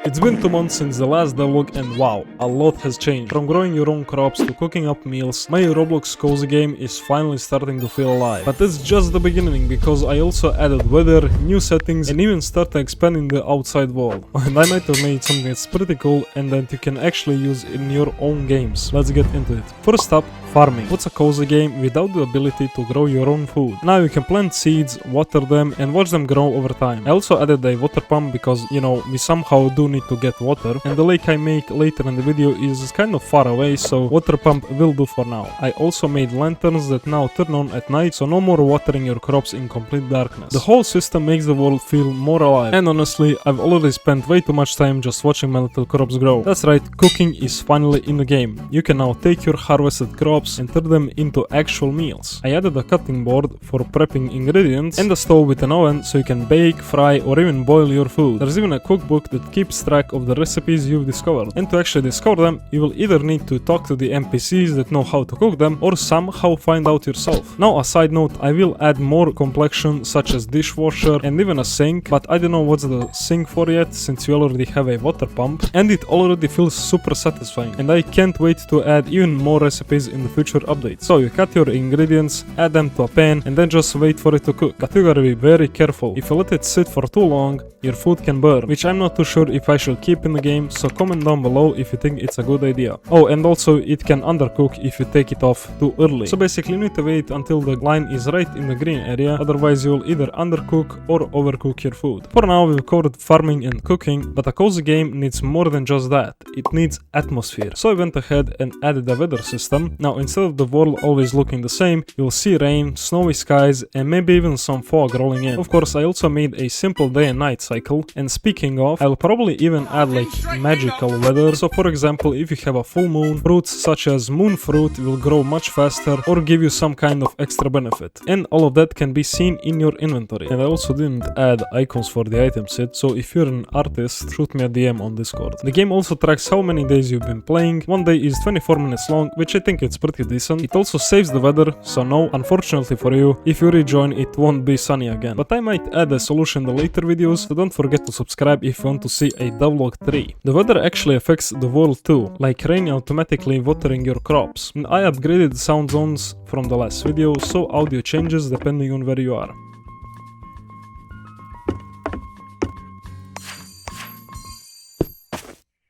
It's been 2 months since the last devlog and wow, a lot has changed. From growing your own crops to cooking up meals, my Roblox cozy game is finally starting to feel alive. But that's just the beginning, because I also added weather, new settings, and even started expanding the outside world. And I might have made something that's pretty cool and that you can actually use in your own games. Let's get into it. First up, farming. What's a cozy game without the ability to grow your own food? Now you can plant seeds, water them, and watch them grow over time. I also added a water pump because, we somehow do need to get water, and the lake I make later in the video is kind of far away, so water pump will do for now. I also made lanterns that now turn on at night, so no more watering your crops in complete darkness. The whole system makes the world feel more alive, and honestly, I've already spent way too much time just watching my little crops grow. That's right, cooking is finally in the game. You can now take your harvested crops and turn them into actual meals. I added a cutting board for prepping ingredients and a stove with an oven so you can bake, fry, or even boil your food. There's even a cookbook that keeps track of the recipes you've discovered. And to actually discover them, you will either need to talk to the NPCs that know how to cook them or somehow find out yourself. Now, a side note, I will add more complexion such as dishwasher and even a sink, but I don't know what's the sink for yet since you already have a water pump and it already feels super satisfying, and I can't wait to add even more recipes in the future updates. So you cut your ingredients, add them to a pan, and then just wait for it to cook. But you gotta be very careful. If you let it sit for too long, your food can burn, which I'm not too sure if I should keep in the game, so comment down below if you think it's a good idea. Oh, and also it can undercook if you take it off too early. So basically you need to wait until the line is right in the green area, otherwise you'll either undercook or overcook your food. For now we've covered farming and cooking, but a cozy game needs more than just that. It needs atmosphere. So I went ahead and added a weather system. Now instead of the world always looking the same, you'll see rain, snowy skies, and maybe even some fog rolling in. Of course, I also made a simple day and night cycle, and speaking of, I'll probably even add like magical weather. So for example, if you have a full moon, fruits such as moon fruit will grow much faster or give you some kind of extra benefit. And all of that can be seen in your inventory. And I also didn't add icons for the item set, so if you're an artist, shoot me a DM on Discord. The game also tracks how many days you've been playing. One day is 24 minutes long, which I think it's pretty decent. It also saves the weather, so no, unfortunately for you, if you rejoin it won't be sunny again. But I might add a solution in the later videos, so don't forget to subscribe if you want to see a Devlog 3. The weather actually affects the world too, like rain automatically watering your crops. And I upgraded sound zones from the last video, so audio changes depending on where you are.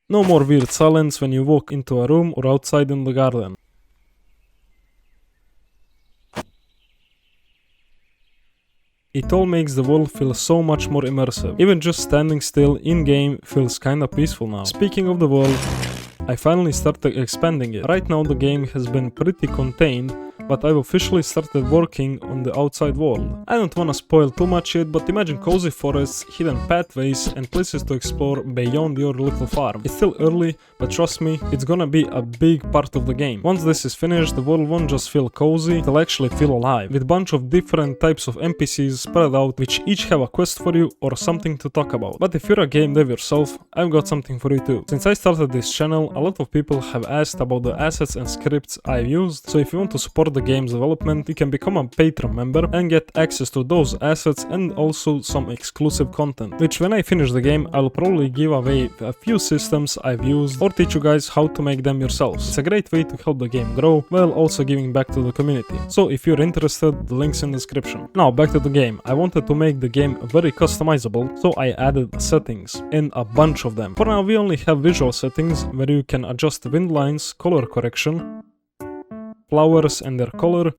No more weird silence when you walk into a room or outside in the garden. It all makes the world feel so much more immersive. Even just standing still in-game feels kinda peaceful now. Speaking of the world, I finally started expanding it. Right now the game has been pretty contained, but I've officially started working on the outside world. I don't wanna spoil too much yet, but imagine cozy forests, hidden pathways, and places to explore beyond your little farm. It's still early, but trust me, it's gonna be a big part of the game. Once this is finished, the world won't just feel cozy, it'll actually feel alive, with a bunch of different types of NPCs spread out, which each have a quest for you or something to talk about. But if you're a game dev yourself, I've got something for you too. Since I started this channel, a lot of people have asked about the assets and scripts I've used, so if you want to support the game's development, you can become a Patreon member and get access to those assets and also some exclusive content, which when I finish the game, I'll probably give away a few systems I've used or teach you guys how to make them yourselves. It's a great way to help the game grow, while also giving back to the community. So if you're interested, the link's in the description. Now back to the game. I wanted to make the game very customizable, so I added settings, and a bunch of them. For now we only have visual settings, where you can adjust wind lines, color correction, flowers and their color,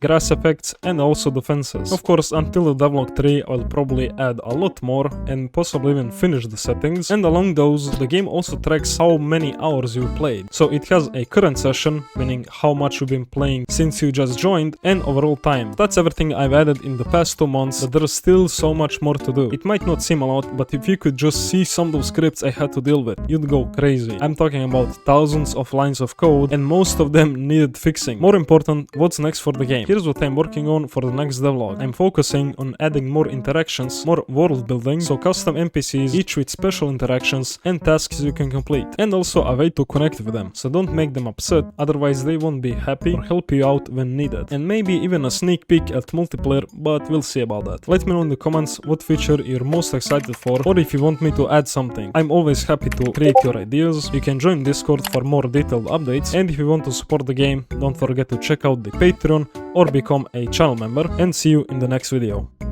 grass effects, and also the fences. Of course, until the Devlog 3 I'll probably add a lot more and possibly even finish the settings, and along those the game also tracks how many hours you played. So it has a current session, meaning how much you've been playing since you just joined, and overall time. That's everything I've added in the past 2 months, but there's still so much more to do. It might not seem a lot, but if you could just see some of those scripts I had to deal with, you'd go crazy. I'm talking about thousands of lines of code, and most of them needed fixing. More important, what's next for the game? here's what I'm working on for the next devlog. I'm focusing on adding more interactions, more world building, so custom NPCs, each with special interactions and tasks you can complete, and also a way to connect with them, so don't make them upset, otherwise they won't be happy or help you out when needed. And maybe even a sneak peek at multiplayer, but we'll see about that. Let me know in the comments what feature you're most excited for, or if you want me to add something. I'm always happy to create your ideas. You can join Discord for more detailed updates, and if you want to support the game, don't forget to check out the Patreon or become a channel member, and see you in the next video.